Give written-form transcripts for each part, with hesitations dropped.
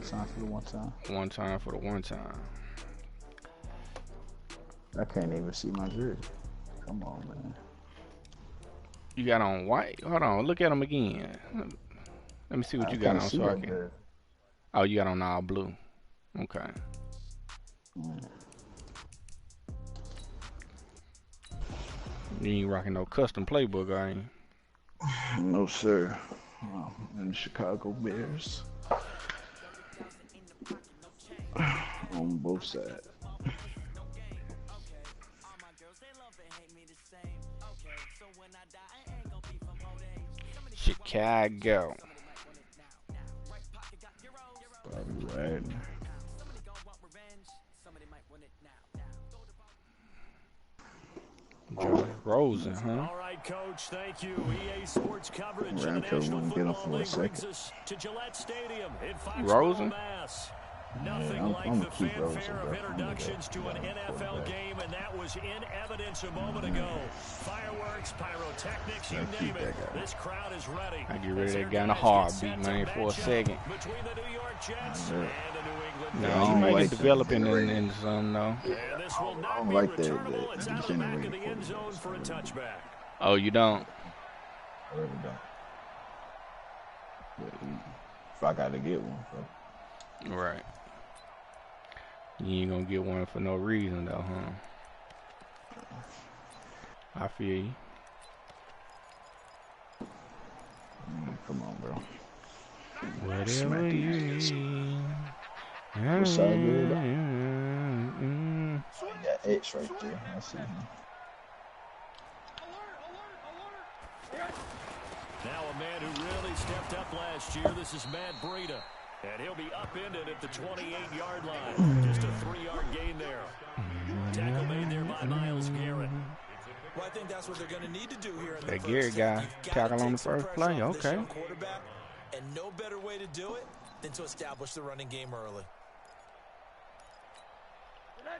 one time for the one time. One time for the one time. I can't even see my jersey. Come on, man. You got on white? Hold on, look at them again. Let me see what you got on so I can. Oh, you got on all blue. Okay. You ain't rocking no custom playbook, are you? No, sir. And the Chicago Bears. On both sides. Chicago. Right. Joe Rosen, huh? All right, Coach. Thank you. EA Sports coverage of the National Football League brings us to Gillette Stadium in Foxborough, Mass. Nothing like the fanfare of introductions to an NFL game, and that was in evidence a moment ago. Fireworks, pyrotechnics, you name it. This crowd is ready. I get rid of that guy in a heartbeat, man, for a second. Between the New York Jets and the New England No, he might get developing in the sun, though. And this will not be returnable. It's out of the back of the end zone for a touchback. Oh, you don't? I really don't. If I got to get one. So. Right. You ain't gonna get one for no reason, though, huh? I feel you. Come on, bro. Whatever you need. What's up, dude? Got X right there. I see him. Now a man who really stepped up last year. This is Matt Breida. And he'll be upended at the 28-yard line. Just a 3-yard gain there. Tackle made there by Myles Garrett. Well, I think that's what they're going to need to do here in the that Garrett guy tackle on the first play. Okay. And no better way to do it than to establish the running game early.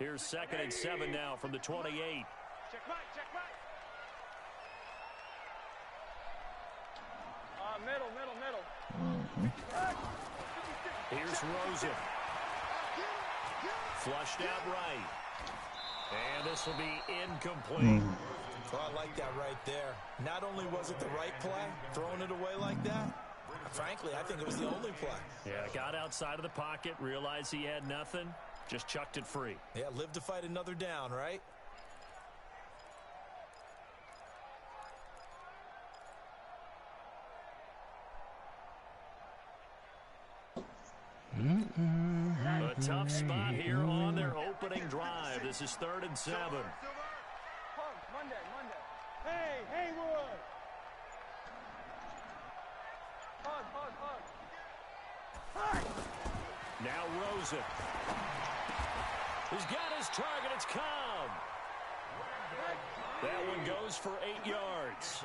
Here's 2nd and 7 now from the 28. Check back. Middle. Here's Rosen. Flushed out right. And this will be incomplete. Well, I like that right there. Not only was it the right play, throwing it away like that, frankly, I think it was the only play. Yeah, got outside of the pocket, realized he had nothing, just chucked it free. Yeah, live to fight another down, right? A tough spot here on their opening drive. This is 3rd and 7. Monday. Hey, Haywood. Hug. Now Rosen. He's got his target. It's Cobb. That one goes for 8 yards.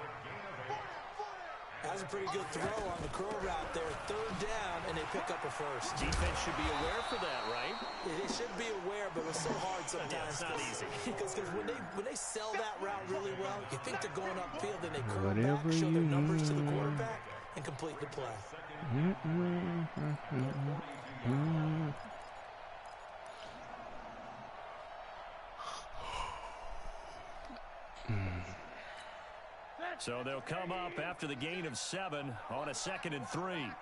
That's a pretty good throw on the curl route there. 3rd down, and they pick up a first. Defense should be aware for that, right? Yeah, they should be aware, but it's so hard sometimes. Yeah, it's not easy. Because when they sell that route really well, you think they're going upfield, and they curl back, show their numbers to the quarterback, and complete the play. So they'll come up after the gain of 7 on a 2nd and 3.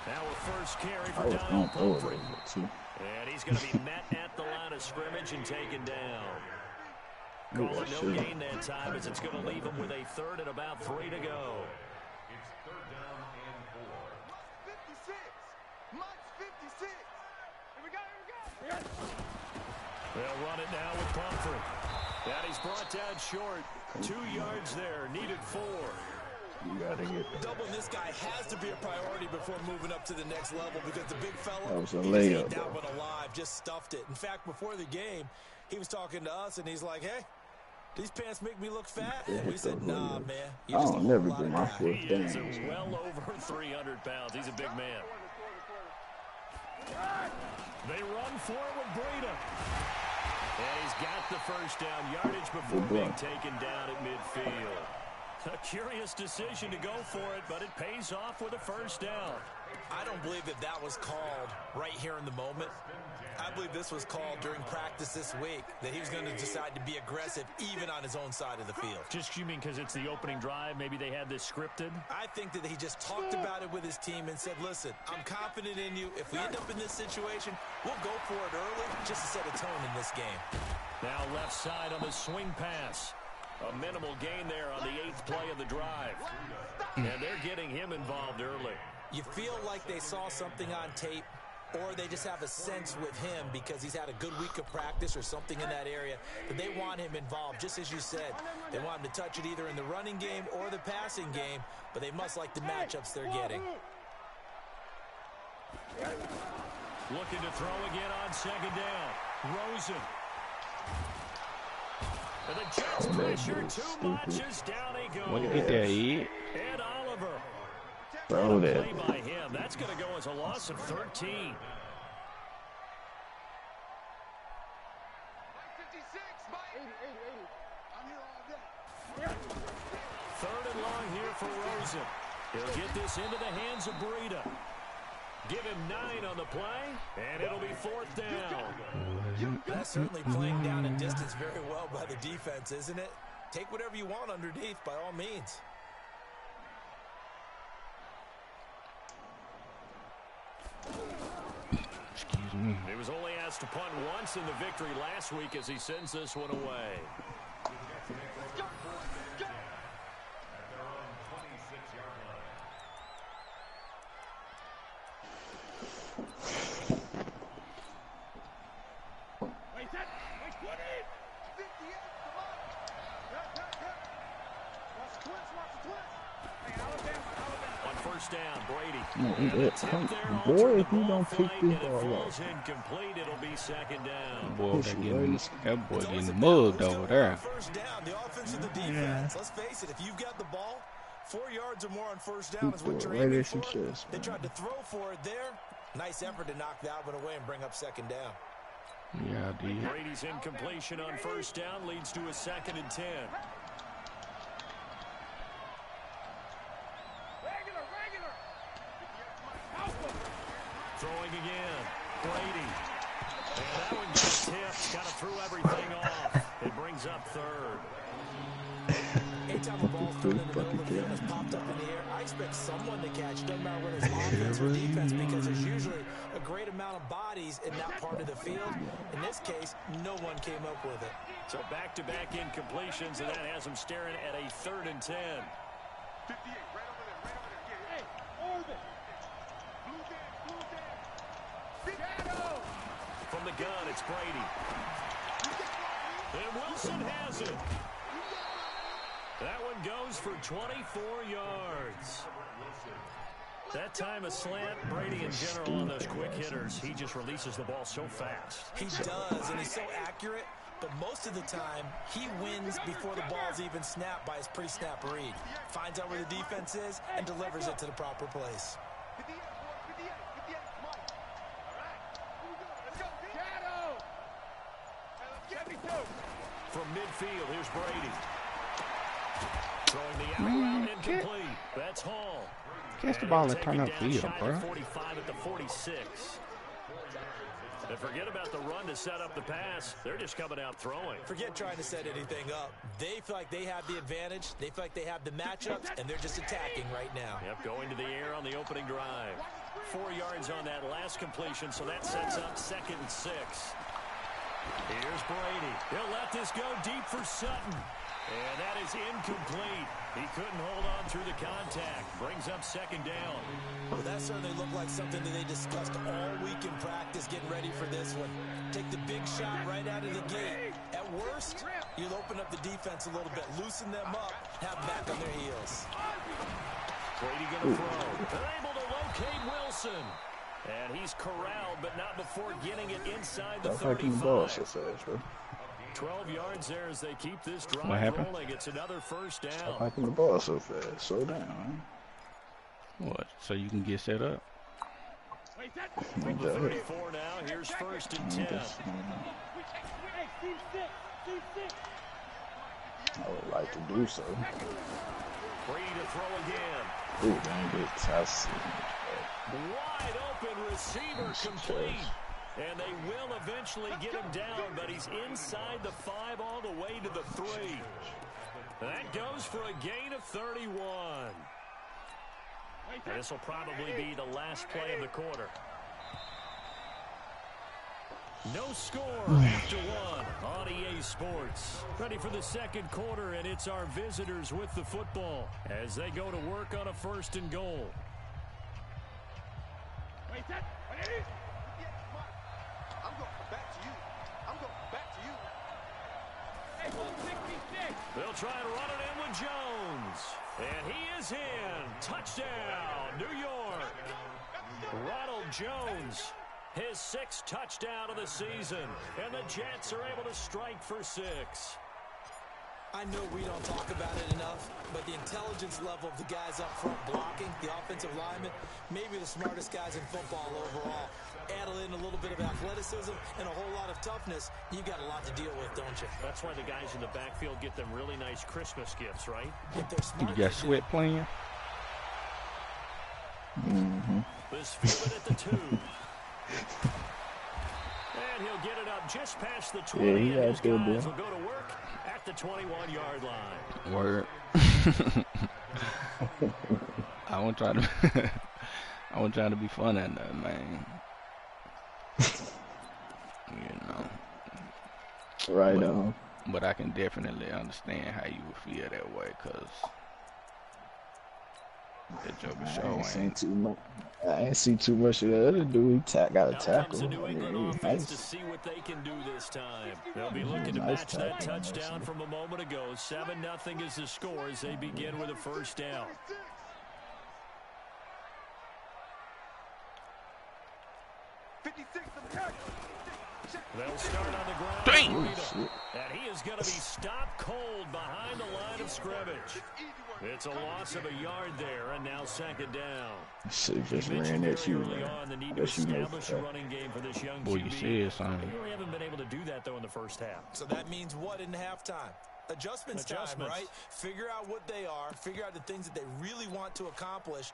Now a first carry for Donald Pumphrey. And he's going to be met at the line of scrimmage and taken down. Call it no gain that time as it's going to leave him with a 3rd and about 3 to go. It's 3rd down and 4. 56. Mike's 56. Here we go. They'll run it now with Pumphrey. And he's brought down short. 2 yards there. Needed 4. You gotta get that. Doubling this guy has to be a priority before moving up to the next level because the big fella, that was a he layup, just ate that one alive, just stuffed it. In fact, before the game, he was talking to us, and he's like, hey, these pants make me look fat. And we said, nah, man. I'll never do my fourth He down. is well over 300 pounds. He's a big man. They run forward, Breida. And he's got the first down yardage before being taken down at midfield. A curious decision to go for it, but it pays off with a first down. I don't believe that was called right here in the moment. I believe this was called during practice this week, that he was going to decide to be aggressive even on his own side of the field. Just you mean because it's the opening drive, maybe they had this scripted? I think that he just talked about it with his team and said, listen, I'm confident in you. If we end up in this situation, we'll go for it early just to set a tone in this game. Now left side on the swing pass. A minimal gain there on the 8th play of the drive. And they're getting him involved early. You feel like they saw something on tape, or they just have a sense with him because he's had a good week of practice or something in that area, but they want him involved, just as you said. They want him to touch it either in the running game or the passing game, but they must like the matchups they're getting. Looking to throw again on second down. Rosen. And the Jets pressure too much as down he goes. What did he get there, Ed? And Oliver. Throw that. Play by him. That's going to go as a loss of 13. 3rd and long here for Rosen. He'll get this into the hands of Breida. Give him 9 on the play, and it'll be 4th down. That's certainly playing down and distance very well by the defense, isn't it? Take whatever you want underneath, by all means. Excuse me. He was only asked to punt once in the victory last week as he sends this one away. Down, Brady. Boy, if you don't pick this ball up. Incomplete, it'll be 2nd down. Boy, that boy getting mugged over there. First down, the offense or the defense. Let's face it, if you've got the ball, 4 yards or more on first down is what you're aiming for. They tried to throw for it there. Nice effort to knock that one away and bring up 2nd down. Yeah, dude. Brady's incompletion on first down leads to a 2nd and 10. Throwing again. Brady. And that one gets tipped. Kind of threw everything off. It brings up 3rd. Anytime a ball's thrown in the middle of the field has popped up in the air, I expect someone to catch it. Doesn't matter whether it's offense or defense, because there's usually a great amount of bodies in that part of the field. In this case, no one came up with it. So back-to-back incompletions, and that has them staring at a 3rd and 10. 58, right over there, Hey, Orbit. From the gun, it's Brady. And Wilson has it. That one goes for 24 yards. That time a slant. Brady in general on those quick hitters, he just releases the ball so fast. He does, and he's so accurate. But most of the time, he wins before the ball's even snapped by his pre-snap read. Finds out where the defense is and delivers it to the proper place. From midfield, here's Brady. Throwing the out route incomplete. That's Hall. Catch the ball and turn up field, bro. 45 at the 46. And forget about the run to set up the pass. They're just coming out throwing. Forget trying to set anything up. They feel like they have the advantage. They feel like they have the matchups, and they're just attacking right now. Yep, going to the air on the opening drive. 4 yards on that last completion, so that sets up 2nd and 6. Here's Brady. He'll let this go deep for Sutton. And that is incomplete. He couldn't hold on through the contact. Brings up 2nd down. Well, that certainly looked like something that they discussed all week in practice, getting ready for this one. Take the big shot right out of the gate. At worst, you'll open up the defense a little bit, loosen them up, have them back on their heels. Brady going to throw. They're able to locate Wilson. And he's corralled, but not before getting it inside the 35. 12 yards there as they keep this drive rolling. It's another first down. Stop hiking the ball so fast. Slow down, man. What? So you can get set up? From the 34 now, here's 1st and 10. I would like to do so. Free to throw again. Ooh, dang it. That's Wide open receiver complete. And they will eventually get him down, but he's inside the 5 all the way to the 3. That goes for a gain of 31. And this will probably be the last play of the quarter. No score after 1 on EA Sports. Ready for the second quarter, and it's our visitors with the football as they go to work on a 1st and goal. They'll try and run it in with Jones. And he is in. Touchdown, New York. Ronald Jones, his 6th touchdown of the season. And the Jets are able to strike for 6. I know we don't talk about it enough, but the intelligence level of the guys up front blocking, the offensive linemen, maybe the smartest guys in football overall. Add in a little bit of athleticism and a whole lot of toughness, you got a lot to deal with, don't you? That's why the guys in the backfield get them really nice Christmas gifts, right? If they're smart, you got Sweat playing? This field at the 2. And he'll get it up just past the 20. Yeah, he and his got good, guys bro. will go to work at the 21-yard line. Word. I won't try to. I won't try to be fun at that, man. You know. right on. But I can definitely understand how you would feel that way, cause that joke I show ain't seen ain't. too much. I ain't see too much of the other dude. He got a Now tackle. comes the New I England mean, he offense to nice. see what they can do this time. They'll be looking to Nice match that tackle, touchdown nice. from a moment ago. 7-0 is the score as they begin with a 1st down. They'll start on the ground. Dang! And he is going to be stopped cold behind the line of scrimmage. It's a loss of a yard there, and now 2nd down. Shit just You ran mentioned at you, very early man. on the need to Guess you know establish a that. running game for this young Boy, you QB. said something. They really haven't been able to do that, though, in the 1st half. So that means what in halftime? Adjustments time, right? Figure out what they are, figure out the things that they really want to accomplish,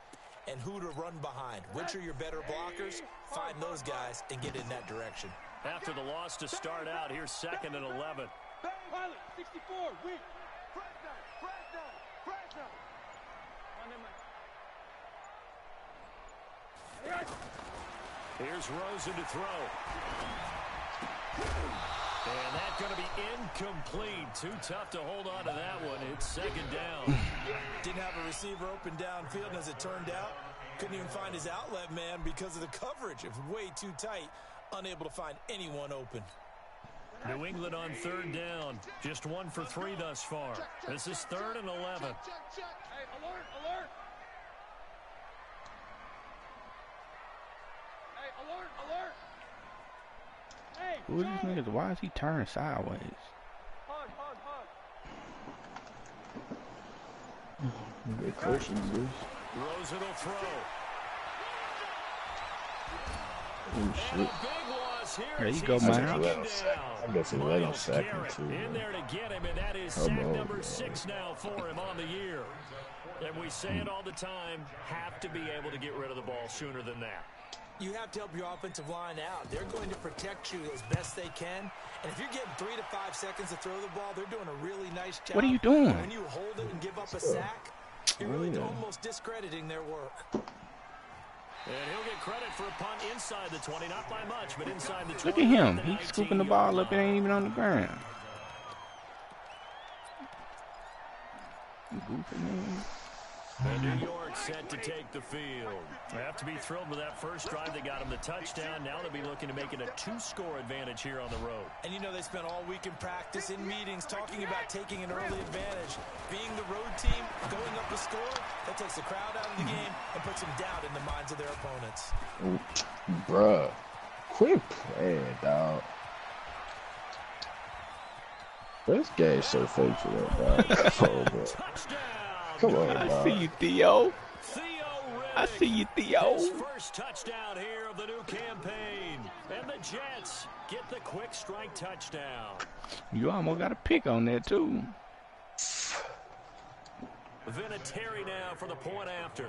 and who to run behind. Which are your better blockers? Find those guys and get in that direction. After the loss to start out, here's 2nd and 11. Pilot, 64, weak. Here's Rosen to throw. And that's going to be incomplete. Too tough to hold on to that one. It's 2nd down. Didn't have a receiver open downfield, and as it turned out, couldn't even find his outlet man because of the coverage. It was way too tight, unable to find anyone open. New England on 3rd down. Just 1 for 3 thus far. This is 3rd and 11. Hey, alert, alert. Hey, alert, alert. Hey, Who is this nigga? Why is he turning sideways? hug, hug, hug. Good coaching, dude. Rosen will throw. Oh, And shit. a big loss here. There you as go, he's man. taken I guess he down. let him Myles sack him, Garrett too, in man. there to get him, and that is Come sack on, number man. 6 now for him on the year. And we say it all the time, have to be able to get rid of the ball sooner than that. You have to help your offensive line out. They're going to protect you as best they can. And if you're getting 3 to 5 seconds to throw the ball, they're doing a really nice job. What are you doing? When you hold it and give up a sack, you're really almost discrediting their work. And he'll get credit for a punt inside the 20, not by much, but inside the 20. Look at him. the He's scooping the ball up. It ain't even on the ground. You goofy, man. And New York set to take the field. They have to be thrilled with that first drive. They got them the touchdown. Now they'll be looking to make it a 2-score advantage here on the road. And you know they spent all week in practice, in meetings, talking about taking an early advantage. Being the road team, going up a score, that takes the crowd out of the game and puts them down in the minds of their opponents. Bruh. Quick play, dog. This game's so fake for that, dog. Come on, bro. Touchdown! Come on, I dog. see you, Theo. Theo Riddick. I see you, Theo. His first touchdown here of the new campaign. And the Jets get the quick strike touchdown. You almost got a pick on that, too. Vinatieri now for the point after.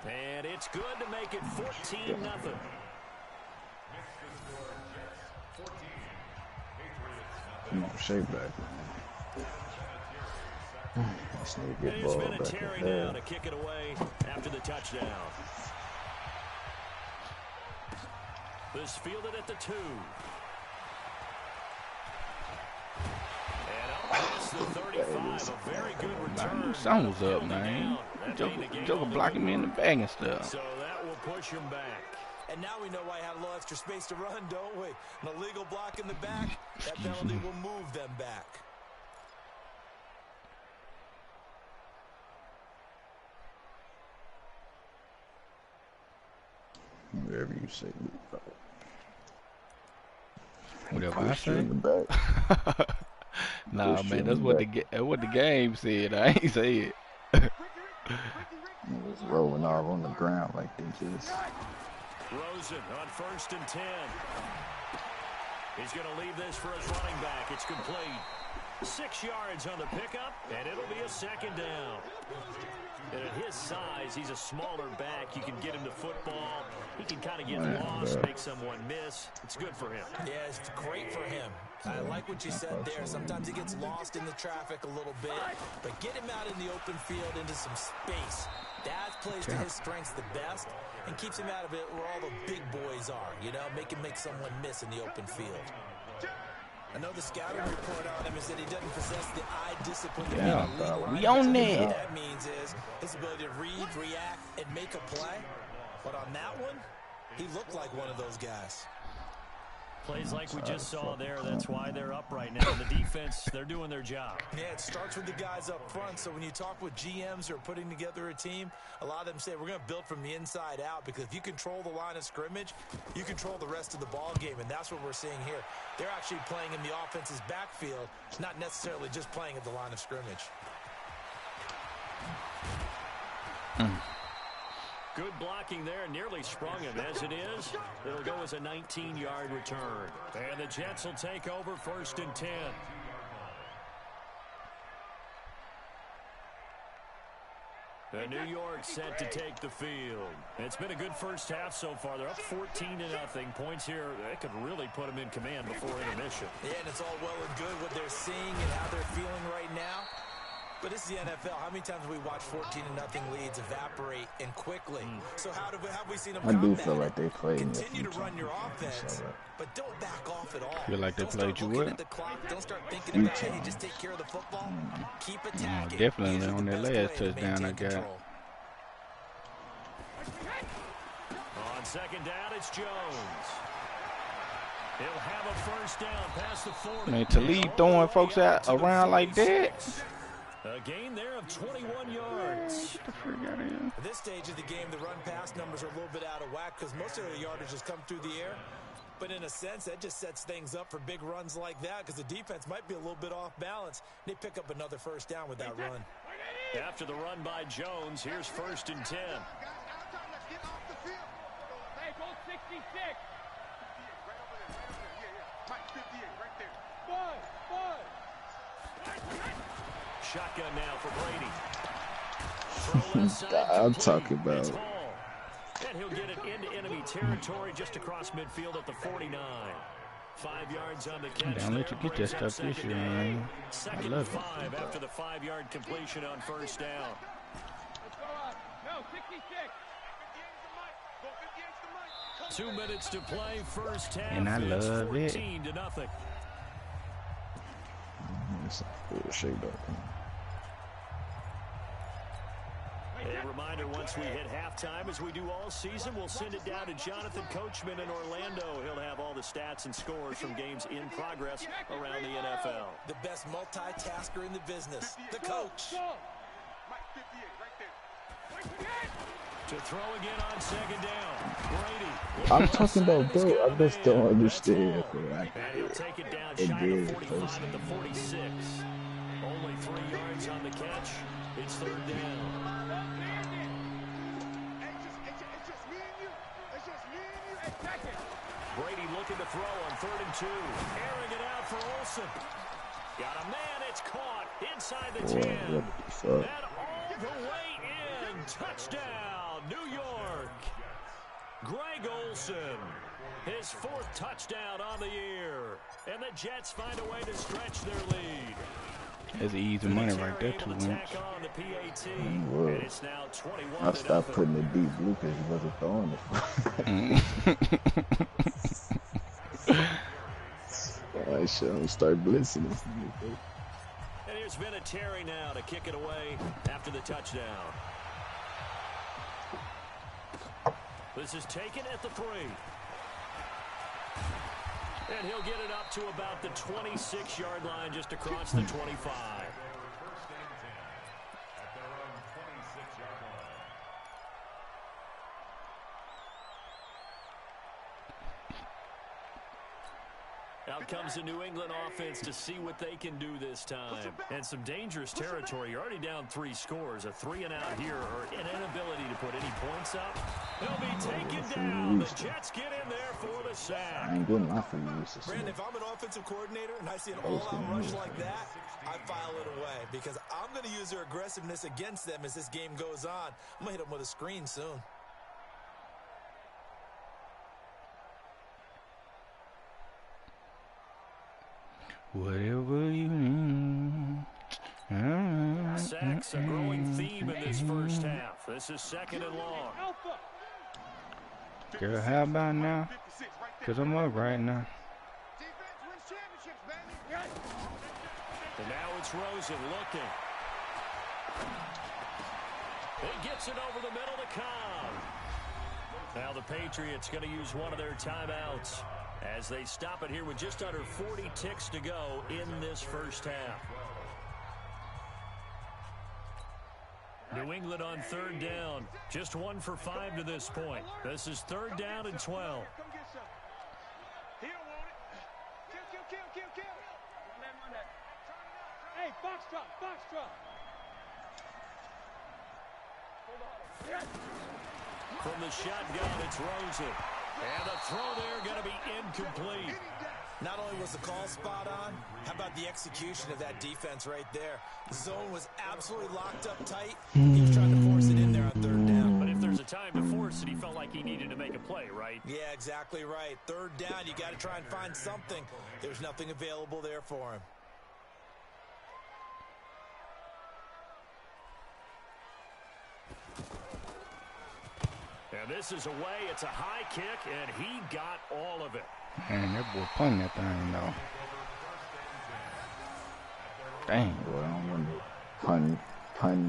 And it's good to make it 14-0. Come on, shake back, man. Just need to get ball back Vinatieri now to kick it away after the touchdown. This fielded at the 2. And up past the 35, a very good return. Something's up, man. Joker blocking me in the bag and stuff. So that will push him back. And now we know why he had a little extra space to run, don't we? An illegal block in the back, that penalty will move them back. Whatever you say. Whatever I say. In the back. Nah, man, that's what the game said. I ain't say it. It was rolling off on the ground like they just. Rosen on 1st and 10. He's going to leave this for his running back. It's complete. 6 yards on the pickup, and it'll be a 2nd down. And at his size, he's a smaller back. You can get him to football. He can kind of get lost, make someone miss. It's good for him. Yeah, it's great for him. I like what you said there. Sometimes he gets lost in the traffic a little bit, but get him out in the open field into some space. That plays to his strengths the best and keeps him out of it where all the big boys are, you know, make someone miss in the open field. I know the scouting report on him is that he doesn't possess the eye discipline. We on that. What that means is his ability to read, react, and make a play. But on that one, he looked like one of those guys. Plays like we just saw there. That's why they're up right now. The defense, they're doing their job. Yeah, it starts with the guys up front. So when you talk with GMs who are putting together a team, a lot of them say we're going to build from the inside out, because if you control the line of scrimmage, you control the rest of the ball game, and that's what we're seeing here. They're actually playing in the offense's backfield, not necessarily just playing at the line of scrimmage. Good blocking there, nearly sprung him. As it is, it'll go as a 19-yard return. And the Jets will take over 1st and 10. The New York set to take the field. It's been a good first half so far. They're up 14-0. Points here, they could really put them in command before intermission. Yeah, and it's all well and good what they're seeing and how they're feeling right now. But it's the NFL. How many times have we watched 14-0 leads evaporate and quickly? So have we seen them I do feel like they played. Continue to run your offense, but don't back off at all. Feel like they played you well. Don't start thinking about, hey, just take care of the football. Keep attacking. Definitely on that last touchdown I got. On 2nd down, it's Jones. He'll have a 1st down past the 40. Man, to leave throwing folks out around like that. A gain there of 21 yards. At this stage of the game, the run-pass numbers are a little bit out of whack because most of the yardage has come through the air. But in a sense, that just sets things up for big runs like that because the defense might be a little bit off balance. They pick up another 1st down with that run. After the run by Jones, here's 1st and 10. Shotgun now for Brady. I'm talking about. And he'll get it into enemy territory just across midfield at the 49. 5 yards on the catch. Don't let you get that stuff this year, man. I love it. 2nd and 5 after the 5-yard completion on 1st down. No, 66. 2 minutes to play, first half. And I love it. 14-0. It's a shake up. A reminder, once we hit halftime, as we do all season, we'll send it down to Jonathan Coachman in Orlando. He'll have all the stats and scores from games in progress around the NFL. The best multitasker in the business, the coach. To throw again on 2nd down. Brady. I'm talking about, bro. I just don't understand. And he'll take it down shy of 45 at the 46. Only 3 yards on the catch. It's 3rd down. Brady looking to throw on 3rd and 2. Airing it out for Olsen. Got a man. It's caught inside the 10. And all the way in. Touchdown, New York. Greg Olsen, his 4th touchdown on the year. And the Jets find a way to stretch their lead. That's easy money right there, 2 wins. I stopped putting the deep blue because he wasn't throwing it. I should start blitzing this. And here's Vinatieri now to kick it away after the touchdown. This is taken at the 3. And he'll get it up to about the 26-yard line, just across the 25. Out comes the New England offense to see what they can do this time. And some dangerous territory. You're already down 3 scores. A 3-and-out here, or an inability to put any points up. He'll be taken down. The Jets get in there for the sack. I ain't good enough for you. Brandon, if I'm an offensive coordinator and I see an all-out rush like that, I file it away because I'm going to use their aggressiveness against them as this game goes on. I'm going to hit them with a screen soon. Whatever you need. Sacks, a growing theme in this first half. This is 2nd and long. Girl, how about now? Because I'm up right now. And now it's Rosen looking. He gets it over the middle to Cobb. Now the Patriots going to use one of their timeouts as they stop it here with just under 40 ticks to go in this first half. New England on 3rd down. Just 1 for 5 to this point. This is 3rd down and 12. Hey, box drop. From the shotgun, it's Rosen. And the throw there going to be incomplete. Not only was the call spot on, how about the execution of that defense right there? The zone was absolutely locked up tight. He was trying to force it in there on 3rd down. But if there's a time to force it, he felt like he needed to make a play, right? Yeah, exactly right. 3rd down, you got to try and find something. There's nothing available there for him. And this is away. It's a high kick, and he got all of it. Man, that boy punting that thing, though. Dang. Boy, I don't want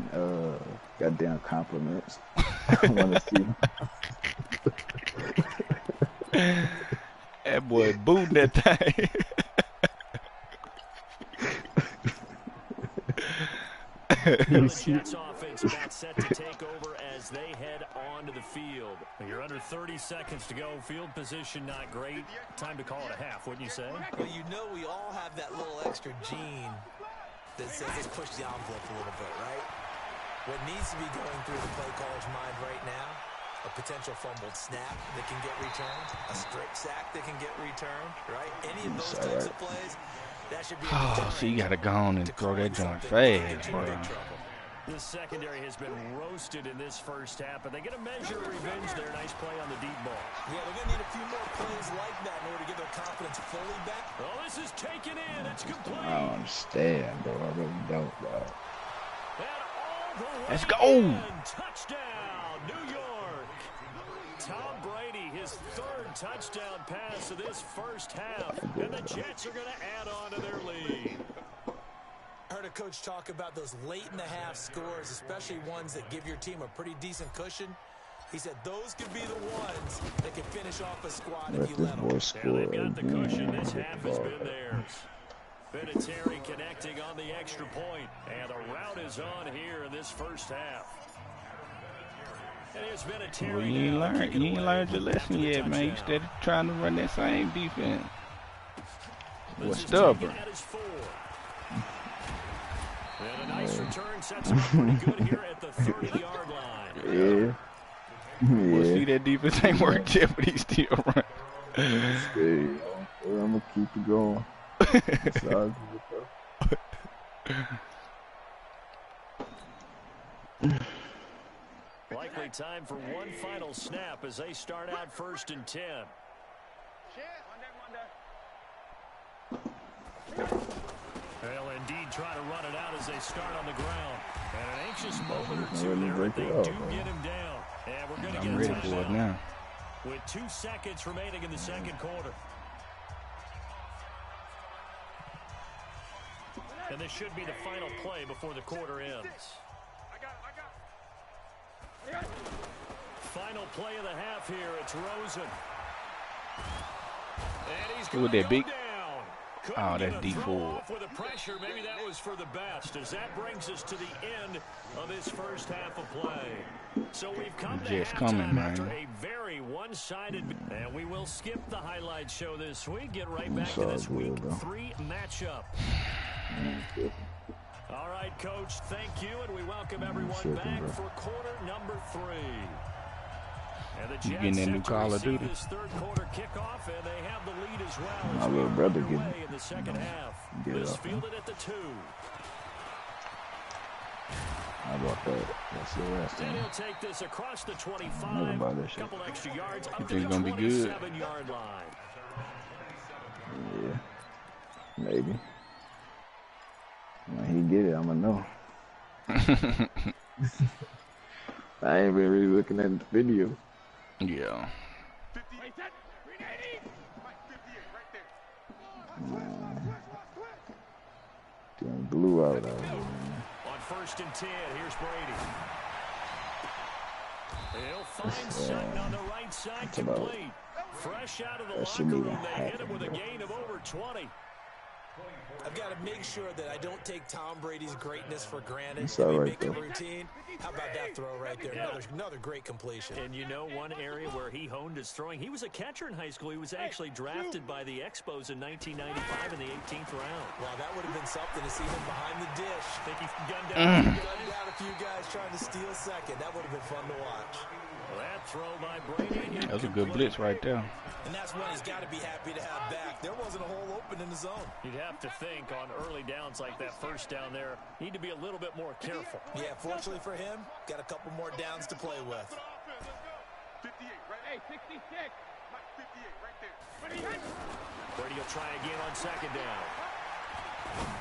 to goddamn compliments. I want to see him. That boy booting that thing. The Jets offense about set to take over as they head onto the field. You're under 30 seconds to go. Field position not great. Time to call it a half, wouldn't you say? Well, you know we all have that little extra gene that says let's push the envelope a little bit, right? What needs to be going through the play caller's mind right now, a potential fumbled snap that can get returned, a strip sack that can get returned, right? Any of those types of plays, that should be a so you got to go on and throw that joint fast, bro. This secondary has been roasted in this first half, but they get a measure of revenge there. Nice play on the deep ball. Yeah, they're going to need a few more plays like that in order to get their confidence fully back. Oh, this is taken in. It's complete. I don't understand, bro. I really don't, bro. Let's go. Touchdown, New York. Tom Brady, his 3rd touchdown pass of this first half, and the Jets are going to add on to their lead. I heard a coach talk about those late-in-the-half scores, especially ones that give your team a pretty decent cushion. He said those could be the ones that can finish off a squad if you let them. Yeah, they've got the cushion. This half has been theirs. Vinatieri connecting on the extra point, and the route is on here in this first half. And here's Vinatieri. Well, you ain't learned your lesson yet, man. You still trying to run that same defense. Well, stubborn. And a nice return sets him up pretty good here at the 30-yard line. Yeah. Well, see, that defense ain't worked yet, but he's still running. Hey, I'm gonna keep it going. It's all good, bro. Likely time for one final snap as they start out 1st and 10. They'll indeed try to run it out as they start on the ground. And an anxious moment or two there, but they do get him down. And we're going to get a ready for it now. With 2 seconds remaining in the second quarter. And this should be the final play before the quarter ends. Final play of the half here. It's Rosen. And he's Who that big? down. Oh, that's D4. With the pressure, maybe that was for the best, as that brings us to the end of this first half of play. So we've come to Jets halftime coming, after man. a very one-sided, and we will skip the highlight show this week. Get right back to this week 3 matchup. All right, Coach, thank you, and we welcome everyone back for quarter number 3. And the You getting that new Call of Duty? this third quarter kickoff, and they have the lead as well. My little brother getting in the second half. get it This off. fielded at the 2. How about that? That's the last Then time. he'll take this across the 25. Never buy that shit. Couple extra yards up You to think the it's gonna be good? 27-yard line. Yeah, maybe. When he get it, I'ma know. I ain't been really looking at the video. Yeah. Getting blew out there, man. On 1st and 10, here's Brady. He'll find Sutton on the right side, complete. Fresh out of the locker room, they hit him with a gain of over 20. I've got to make sure that I don't take Tom Brady's greatness for granted. It's all We right, make a though. routine. How about that throw right there? Another great completion. And you know one area where he honed his throwing? He was a catcher in high school. He was actually drafted by the Expos in 1995 in the 18th round. Wow, that would have been something to see him behind the dish. I think he gunned down. Gunned down a few guys trying to steal second. That would have been fun to watch. That throw by Brady. That was a good blitz right there. And that's one he's got to be happy to have back. There wasn't a hole open in the zone. You'd have to think on early downs like that first down there, need to be a little bit more careful. Yeah, fortunately for him, got a couple more downs to play with. 58, right? Hey, 66. 58, right there. Brady will try again on second down.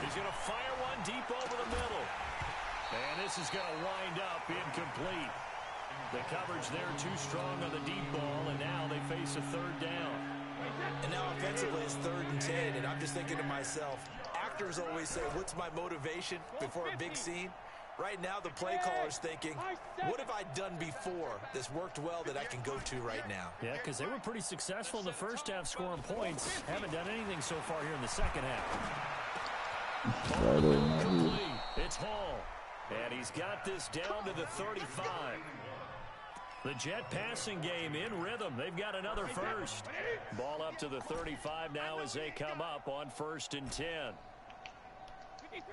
He's going to fire one deep over the middle. And this is going to wind up incomplete. The coverage there too strong on the deep ball, and now they face a 3rd down. And now offensively it's 3rd and 10, and I'm just thinking to myself, actors always say, what's my motivation before a big scene? Right now the play caller's thinking, what have I done before that's worked well that I can go to right now? Yeah, because they were pretty successful in the first half scoring points. Haven't done anything so far here in the second half. It's Hall. And he's got this down to the 35. The Jet passing game in rhythm. They've got another first. Ball up to the 35 now as they come up on 1st and 10. Hey,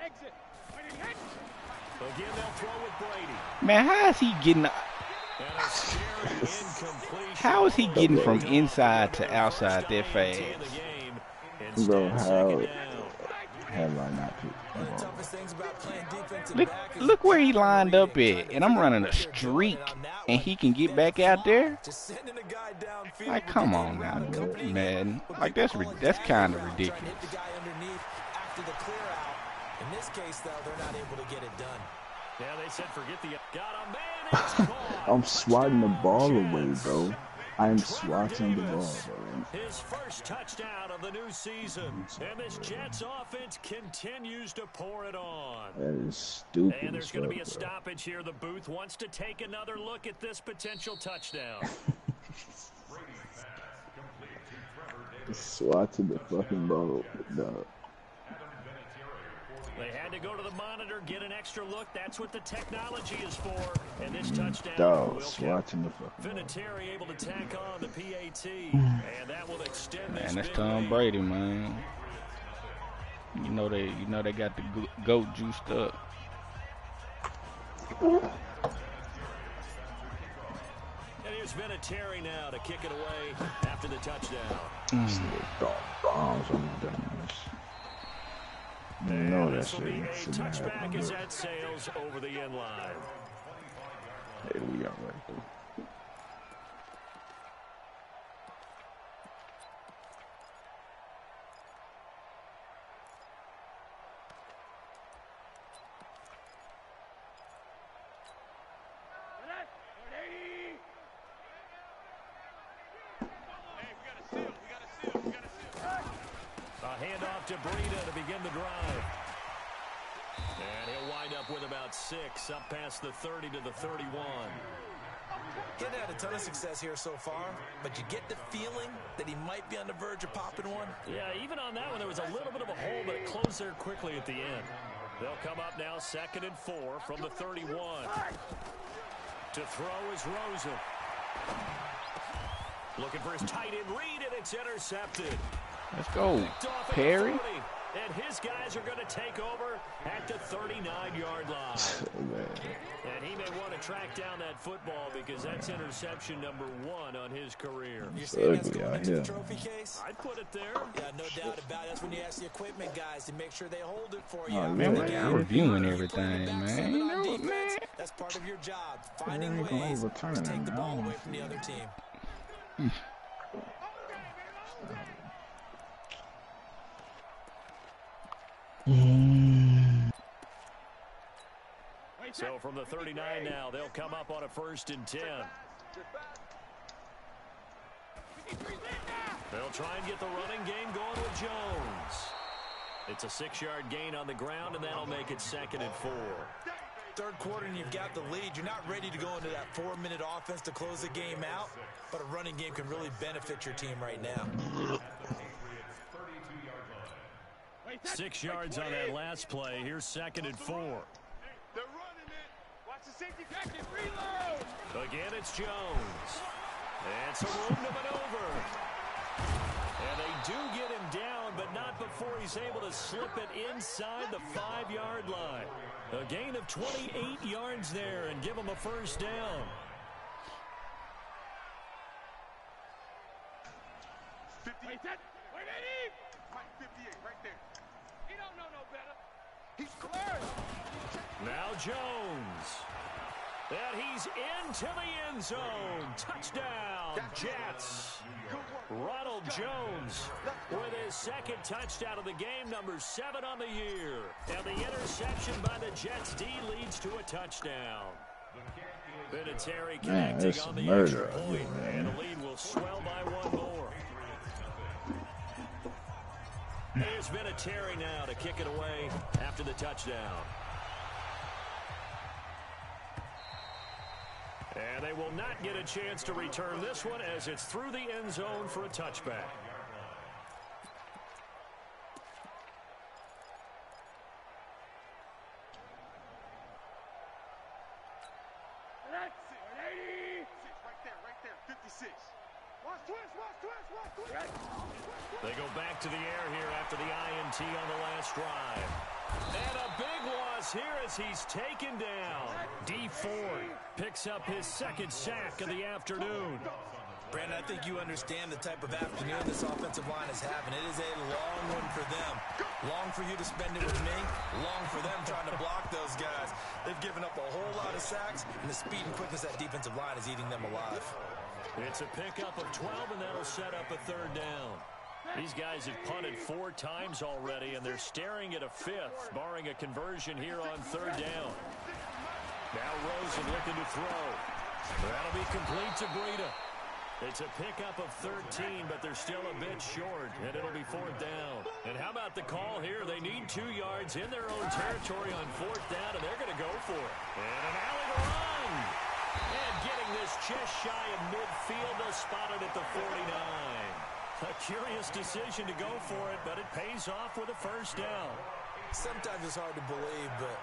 exit. Again, they'll throw with Brady. Man, how is he getting? And a scary incompletion. How is he getting from inside to outside that fast? Bro, how have I not picked? One of the toughest things about playing defensive back is Look where he lined up at, and I'm running a streak, and he can get back out there. just sending a guy downfield. Like, come on now, man. Like, that's kind of ridiculous. Hit the guy underneath after the clear out. In this case, though, they're not able to get it done. Yeah, they said forget the got a man. It's caught. I'm swatting the ball away, bro. I'm swatting the ball, bro. His first touchdown of the new season. And this Jets offense continues to pour it on. That is stupid. And there's going to be a bro. stoppage here. The booth wants to take another look at this potential touchdown. Swatting the fucking ball, dog. They had to go to the monitor, get an extra look. That's what the technology is for. And this touchdown Dog, will count. swatting the fucking ball. Vinatieri able to tack on the PAT, and that will extend this. Man, that's big Tom lead. Brady, man. You know they got the goat juiced up. And here's There's been a Terry now to kick it away after the touchdown. Bombs on the dumbass. You know that shit. This will be a touchback as that sails over the end line. Hey, we got right there. To Breida to begin the drive. And he'll wind up with about 6, up past the 30 to the 31. He hasn't had a ton of success here so far, but you get the feeling that he might be on the verge of popping one. Yeah, even on that one, there was a little bit of a hole, but it closed there quickly at the end. They'll come up now 2nd and 4 from the 31. To throw is Rosen. Looking for his tight end read, and it's intercepted. Let's go, Perry. And his guys are going to take over at the 39-yard line. And he may want to track down that football because that's interception number 1 on his career. You're saying that's going into the trophy case? I'd put it there. Yeah, no doubt about it. That's when you ask the equipment guys to make sure they hold it for you. Oh, man, we're reviewing everything, man. No, man. That's part of your job. Finding ways to take the ball away from the other team. So from the 39 now, they'll come up on a 1st and 10. They'll try and get the running game going with Jones. It's a 6-yard gain on the ground, and that'll make it 2nd and 4. Third quarter, and you've got the lead. You're not ready to go into that 4-minute offense to close the game out, but a running game can really benefit your team right now. 6 yards on that last play. Here's 2nd and 4. They're running it. Watch the safety package. Reload. Again, it's Jones. It's a room to maneuver. And they do get him down, but not before he's able to slip it inside the 5-yard line. A gain of 28 yards there and give him a 1st down. 58. Mike 58 right there. He don't know no better. He's clearing. Now Jones. And he's into the end zone. Touchdown, Jets. Ronald Jones with his 2nd touchdown of the game, number 7 on the year. And the interception by the Jets D leads to a touchdown. Vinatieri connecting on the extra point, and the lead will swell by 1 more. There's Vinatieri now to kick it away after the touchdown. And they will not get a chance to return this one as it's through the end zone for a touchback. Right there. 56. Watch twist. They go back to the air here after the INT on the last drive. And a big loss here as he's taken down. D Ford picks up his 2nd sack of the afternoon. Brandon, I think you understand the type of afternoon this offensive line is having. It is a long one for them. Long for you to spend it with me. Long for them trying to block those guys. They've given up a whole lot of sacks, and the speed and quickness of that defensive line is eating them alive. It's a pickup of 12, and that'll set up a 3rd down. These guys have punted 4 times already, and they're staring at a 5th, barring a conversion here on 3rd down. Now Rosen looking to throw. That'll be complete to Breida. It's a pickup of 13, but they're still a bit short, and it'll be 4th down. And how about the call here? They need 2 yards in their own territory on 4th down, and they're going to go for it. And an alley to run. And getting this just shy of midfield, they'll spot it at the 49. A curious decision to go for it, but it pays off with a 1st down. Sometimes it's hard to believe, but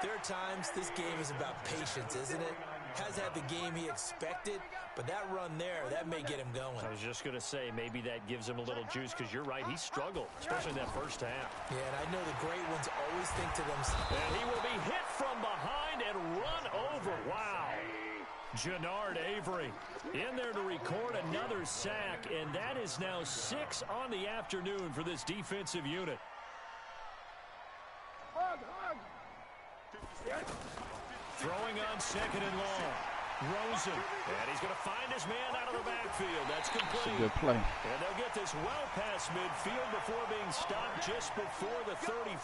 there are times this game is about patience, isn't it? Has had the game he expected, but that run there, that may get him going. I was just going to say, maybe that gives him a little juice, because you're right, he struggled, especially in that 1st half. Yeah, and I know the great ones always think to themselves. And he will be hit from behind and run over. Wow. Jannard Avery in there to record another sack, and that is now 6 on the afternoon for this defensive unit. Throwing on 2nd and long. Rosen, and he's going to find his man out of the backfield. That's complete. That's a good play. And they'll get this well past midfield before being stopped just before the 35.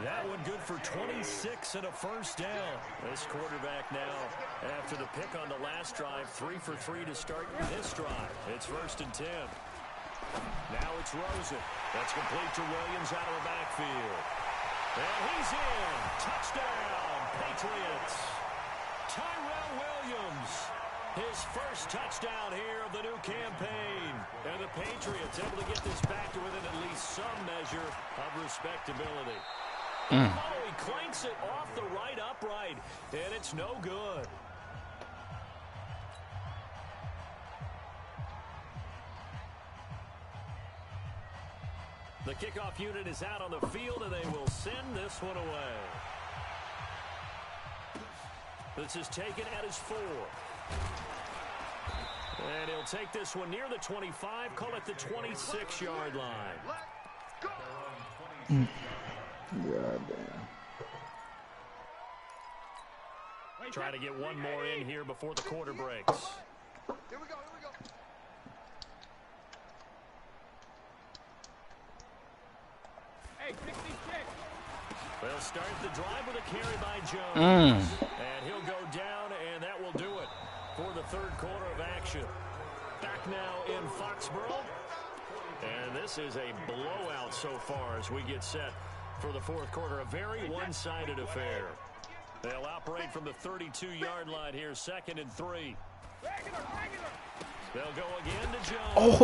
That one good for 26 and a first down. This quarterback now, after the pick on the last drive, 3 for 3 to start this drive. It's 1st and 10. Now it's Rosen. That's complete to Williams out of the backfield. And he's in. Touchdown, Patriots. Tyrell Williams, his first touchdown here of the new campaign. And the Patriots able to get this back to within at least some measure of respectability. Oh, he clanks it off the right upright, and it's no good. The kickoff unit is out on the field, and they will send this one away. This is taken at his 4. And he'll take this one near the 25, call it the 26-yard line. God damn. Try to get one more in here before the quarter breaks. Here we go, here we go. Hey, 66. They'll start the drive with a carry by Jones. And he'll go down, and that will do it for the third quarter of action. Back now in Foxborough. And this is a blowout so far as we get set for the fourth quarter. A very one-sided affair. They'll operate from the 32-yard line here, 2nd and 3. They'll go again to Jones.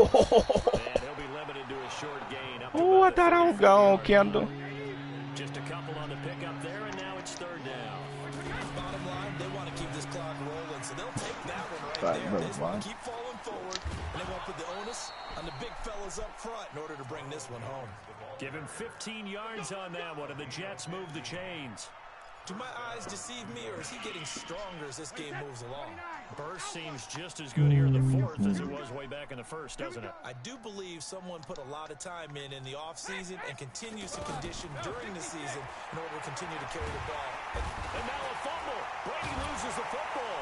And he'll be limited to a short gain. Oh, I thought I was gone, Kendall. Just a couple on the pickup there, and now it's 3rd down. Bottom line, they want to keep this clock rolling, so they'll take that one right there. They just want to keep falling forward, and they want to put the onus on the big fellas up front in order to bring this one home. Give him 15 yards on that one, and the Jets move the chains. Do my eyes deceive me, or is he getting stronger as this game moves along? Burst seems just as good here in the fourth as it was way back in the first, doesn't it? I do believe someone put a lot of time in the offseason and continues to condition during the season in order to continue to carry the ball. And now a fumble. Brady loses the football.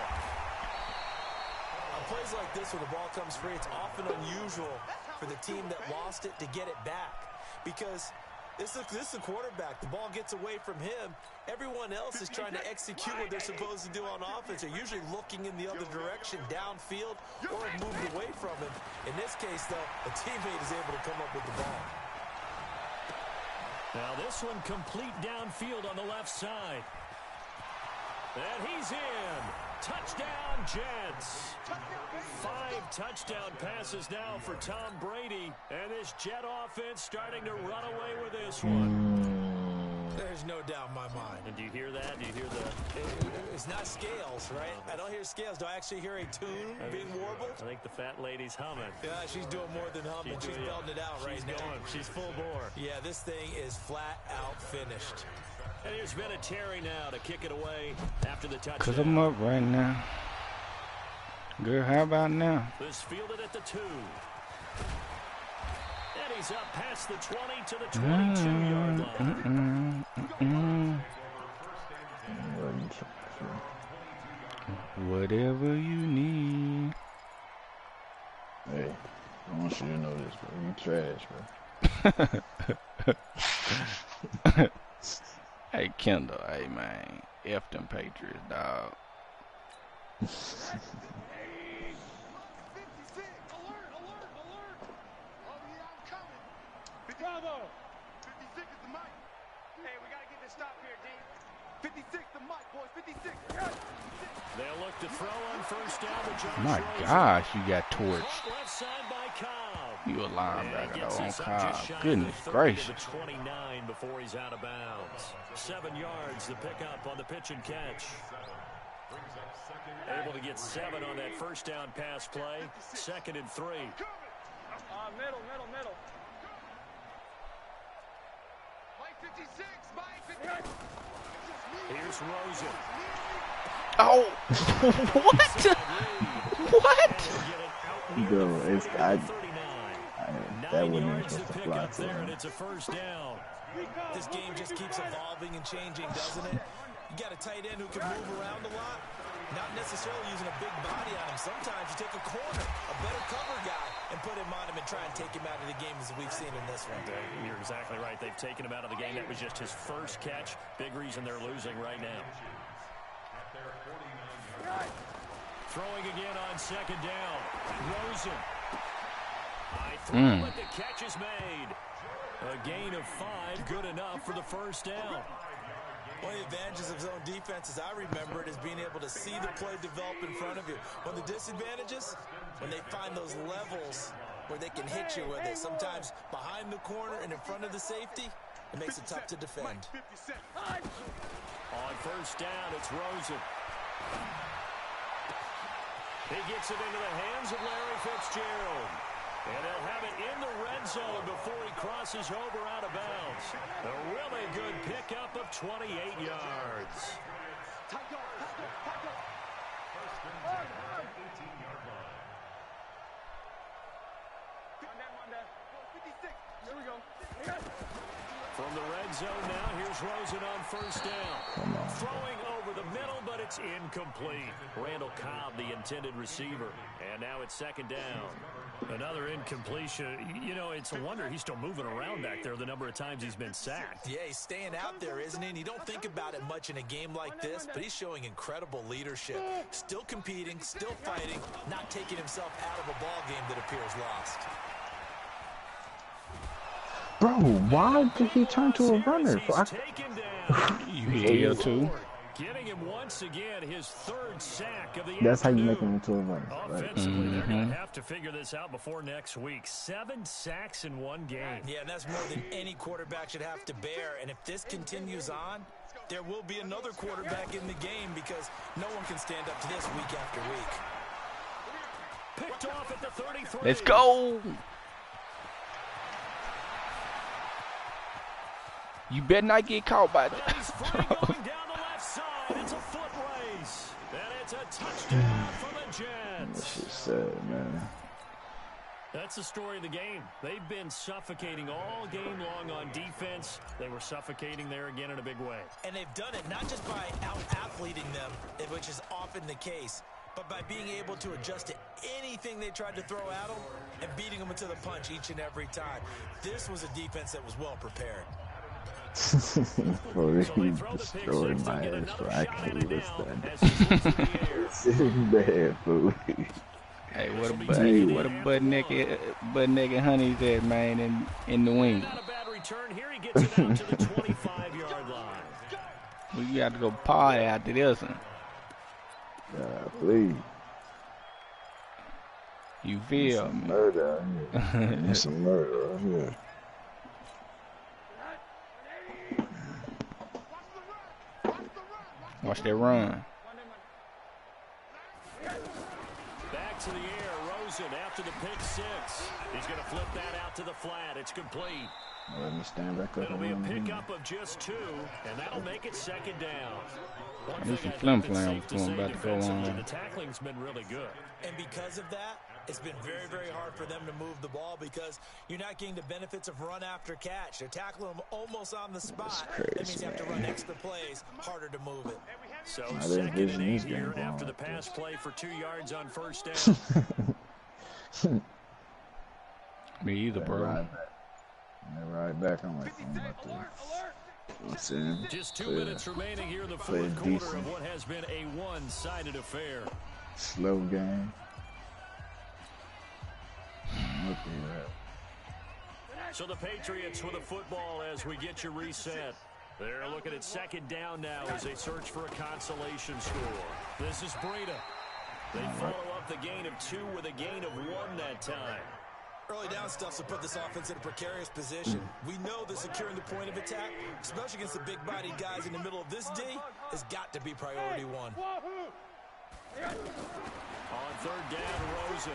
On plays like this where the ball comes free, it's often unusual for the team that lost it to get it back. Because this is a quarterback. The ball gets away from him. Everyone else is trying to execute what they're supposed to do on offense. They're usually looking in the other direction, downfield, or have moved away from him. In this case, though, a teammate is able to come up with the ball. Now this one complete downfield on the left side. And he's in. Touchdown, Jets. 5 touchdown passes now for Tom Brady. And this Jet offense starting to run away with this one. There's no doubt in my mind. And do you hear that? Do you hear the... It's not scales, right? I don't hear scales. Do I actually hear a tune being warbled? I think the fat lady's humming. Yeah, she's doing more than humming. She's belting it out right now. She's going. She's full bore. Yeah, this thing is flat out finished. And here's Vinatieri now to kick it away after the touchdown. Because I'm up right now. Good, how about now? This fielded at the 2. And he's up past the 20 to the 22-yard line. Whatever you need. Hey, I want you to know this, bro. You trash, bro. Hey, Kendall. Hey, man. F them Patriots, dog. 56, alert, alert, alert. Oh, yeah, I'm coming. Bravo. 56 is the mic. Hey, we got to get this stop here, D. 56, the mic, boys, 56. They'll look to throw on first down to Josh My Rosen. gosh, you got torched. Left side by Cobb. You a linebacker, though, on Just Cobb. shy of Goodness the 30 to gracious. the 29 before he's out of bounds. 7 yards, the pickup on the pitch and catch. Able to get 7 on that first down pass play. 2nd and 3. Middle. Mike 56, Mike 56. Here's Rosen. Oh, what? What? Yo, that wouldn't even supposed to fly to him. It's a first down. This game just keeps evolving and changing, doesn't it? You got a tight end who can move around a lot, not necessarily using a big body on him. Sometimes you take a corner, a better cover guy, and put him on him and try and take him out of the game, as we've seen in this one. You're exactly right. They've taken him out of the game. That was just his first catch. Big reason they're losing right now. Throwing again on second down. Rosen. But the catch is made. A gain of 5, good enough for the first down. One of the advantages of zone defense, as I remember it, is being able to see the play develop in front of you. One of the disadvantages, when they find those levels where they can hit you with it, sometimes behind the corner and in front of the safety, it makes it tough to defend. On first down, it's Rosen. He gets it into the hands of Larry Fitzgerald. And they'll have it in the red zone before he crosses over out of bounds. A really good pickup of 28 yards. From the red zone now, here's Rosen on first down. Throwing over the middle, but it's incomplete. Randall Cobb, the intended receiver. And now it's second down. Another incompletion. You know, it's a wonder he's still moving around back there the number of times he's been sacked. Yeah, he's staying out there, isn't he? And you don't think about it much in a game like this, but he's showing incredible leadership. Still competing, still fighting, not taking himself out of a ball game that appears lost. Bro, why did he turn to a runner? You hear too. Getting him once again, his third sack of the That's how you make him into a runner. Offensively, they're going to have to figure this out before next week. 7 sacks in one game. Yeah, and that's more than any quarterback should have to bear. And if this continues on, there will be another quarterback in the game because no one can stand up to this week after week. Picked off at the 33. Let's go. You better not get caught by that. He's free going down the left side. It's a foot race. And it's a touchdown for the Jets. That shit's sad, man. That's the story of the game. They've been suffocating all game long on defense. They were suffocating there again in a big way. And they've done it not just by out-athleting them, which is often the case, but by being able to adjust to anything they tried to throw at them and beating them into the punch each and every time. This was a defense that was well prepared. Bro, he destroyed my ass, bro. I can't listen. This is bad, fool. Hey, what a butt naked honey's at, man, in the wing. Not a bad return here. He gets it out to the 25-yard line. We got to go party after this one. Please. You feel me? Murder. It's some murder. Yeah. Watch that run. Back to the air. Rosen after the pick six. He's going to flip that out to the flat. It's complete. Let me stand back up. It'll be a pickup of just 2, and that'll make it second down. At least you flim-flam going about to go on. The tackling's been really good. And because of that, it's been very, very hard for them to move the ball because you're not getting the benefits of run after catch. They're tackling them almost on the spot. Crazy, that means you have to run extra plays, harder to move it. So second and 8 here after the pass play for 2 yards on first down. Me either, bro. Right back. I'm about to. What's in? Just 2 minutes remaining here in the fourth quarter of what has been a one-sided affair. Slow game. Look at that. So the Patriots with a football as we get you reset. They're looking at second down now as they search for a consolation score. This is Breida. They follow up the gain of 2 with a gain of 1 that time. Early down stuff to put this offense in a precarious position. We know that securing the point of attack, especially against the big-bodied guys in the middle of this D, has got to be priority 1. On third down, Rosen.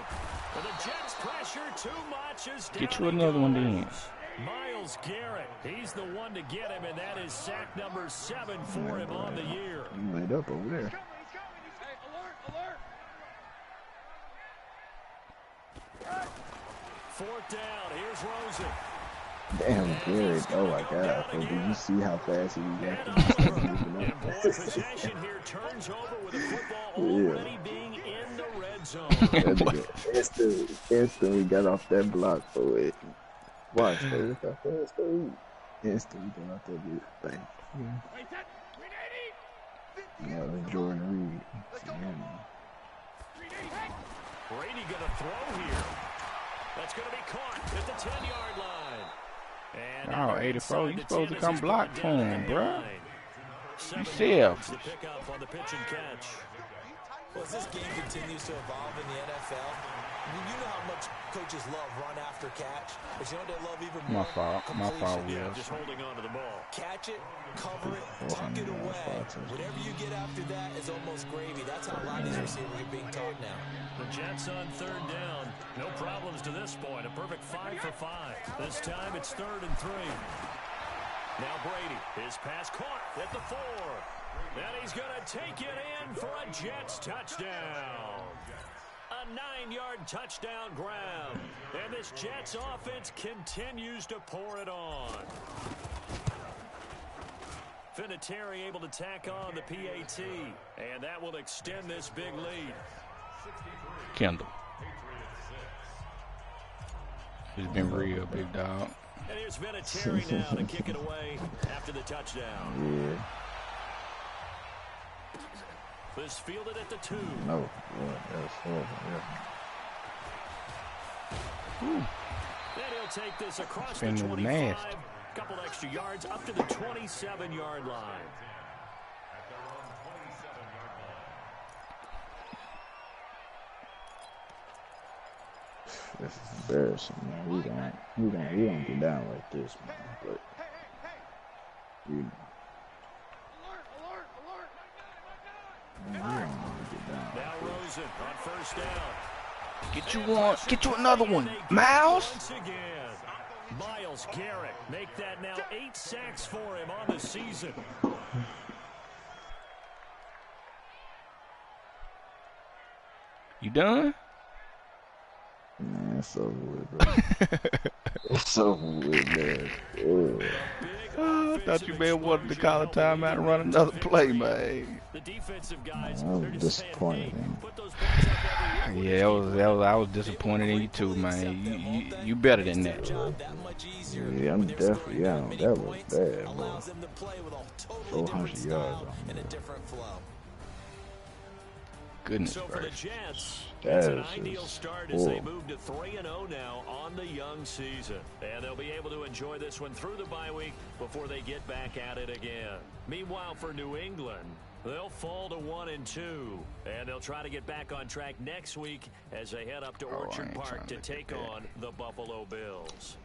And the Jets pressure too much as get you another one then. Myles Garrett, he's the one to get him, and that is sack number 7 for him on the year. You laid up over there. 4th down. Here's Rosen. Damn, Garrett. Oh my God. But did you see how fast he got? And possession here turns over with the football already being in the red zone. Instantly got off that block for it. Watch, though. Look how fast, though. Instantly got off that thing. Yeah, Jordan Reed. Brady going to throw here. That's going to be caught at the 10-yard line. And oh, 84, you supposed to come block for him, bro. You selfish. The pickup on the pitch and catch. Well, as this game continues to evolve in the NFL, you know how much coaches love run after catch, but you know what they love even more? My fault, Yeah, Will. just holding on to the ball. Catch it, cover it, tuck it away. Whatever you get after that is almost gravy. That's how a lot of these receivers are being taught now. The Jets on 3rd down. No problems to this point. A perfect 5 for 5. This time it's 3rd and 3. Now Brady, his pass caught at the 4. And he's going to take it in for a Jets touchdown. A 9-yard touchdown grab. And this Jets offense continues to pour it on. Vinatieri able to tack on the PAT. And that will extend this big lead. Kendall. He's been real, big dog. And here's Vinatieri now to kick it away after the touchdown. Yeah. This fielded at the 2. No. Yeah, that's horrible. Yeah. Then he'll take this across the 25. Couple extra yards up to the 27-yard line. This is embarrassing, man. We don't get down like this, man. But you know. Man, we don't want to get down. Now Rosen on 1st down. Get you another one, Miles. Once again, Myles Garrett make that now 8 sacks for him on the season. You done? Man, it's over with, bro. It's over with, man. Yeah. I thought you may have wanted to call a timeout and run another play, man. The defensive guys, I was disappointed in you. Yeah, I was disappointed in you too, man. You better than that. Yeah, I'm definitely out. That was bad, bro. 400 yards on me. Goodness so for the gracious. Jets, That it's an is ideal start as they move to 3-0 now on the young season. And they'll be able to enjoy this one through the bye week before they get back at it again. Meanwhile, for New England, they'll fall to 1-2. And they'll try to get back on track next week as they head up to Orchard Park to take on the Buffalo Bills.